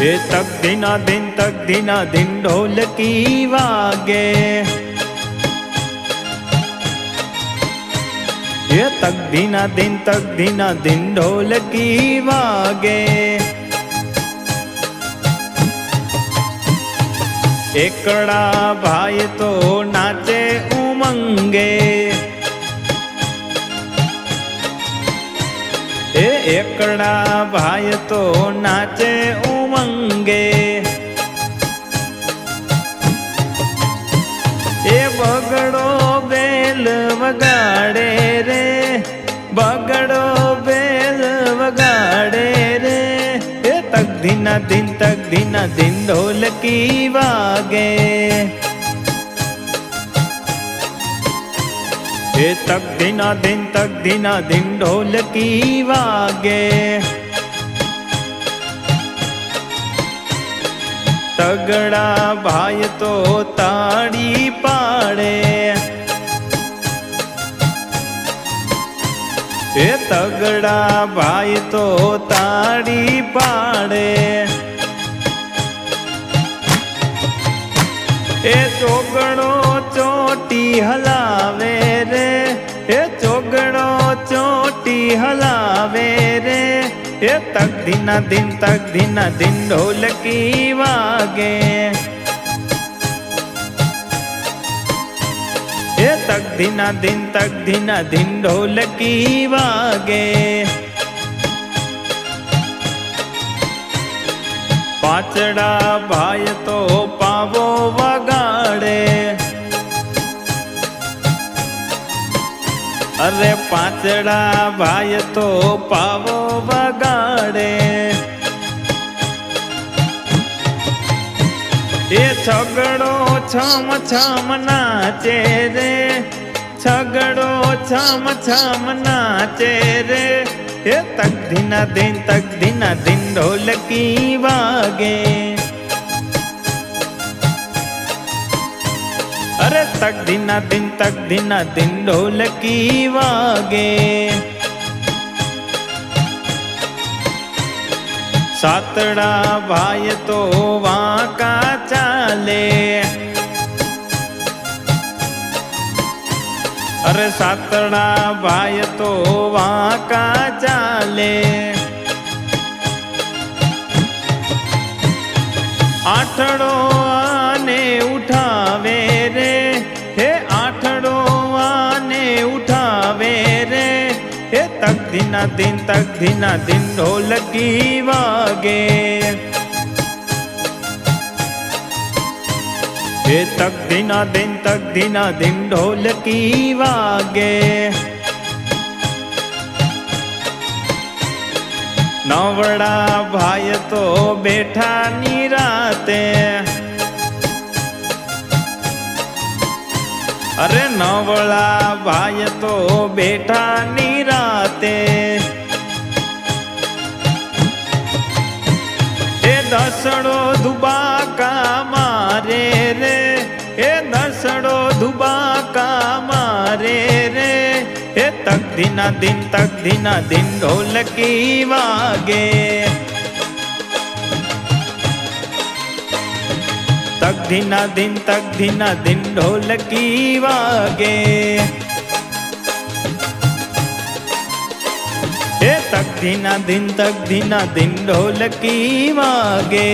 ये तक दिना दिन ढोलकी वागे। ये तक दिना दिन ढोलकी वागे। एकड़ा भाई तो नाचे उमंगे। एकड़ा भाई तो नाचे उमंगे। ए बगड़ो बेल वगाड़े रे, बगड़ो बेल वगाड़े रे। ए तक दिना दिन ढोलकी वागे। ये तक दिना दिन ढोलकी वागे। तगड़ा भाई तो ताड़ी पाड़े। ये तगड़ा भाई तो ताड़ी पाड़े। ए चोगड़ो चोटी हलावे रे, ए चोगड़ो चोटी हलावे रे। ए तक दिना दिन ढोलकी वागे। ए तक दिना दिन ढोलकी वागे। पाचड़ा भाई तो पावो वगाड़े। अरे पाचड़ा भाई तो पावो वगाड़े। ये छगड़ो छम छम नाचे रे, छगड़ो छम छम नाचे रे। ये तक दिना दिन ढोलकी वागे। अरे तक दिना दिन ढोलकी वागे। सातड़ा भाई तो वाका चाले। अरे सातड़ा भाई तो वाका चाले। आठड़ो आने उठावे रे, हे आठड़ो आने उठावे रे। हे तक दिना दिन ढोलकी वागे। हे तक दिना दिन ढोलकी वागे। नवड़ा भाई तो बैठा निराते। अरे नवड़ा भाई तो बैठा निराते। ए दसड़ो दुबाका मारे रे, ए दसड़ो दुबाका मारे रे। ए तक दिना दिन ढोलकी वागे। तक दिना दिन ढोलकी वागे। ए तक दिना दिन ढोलकी वागे।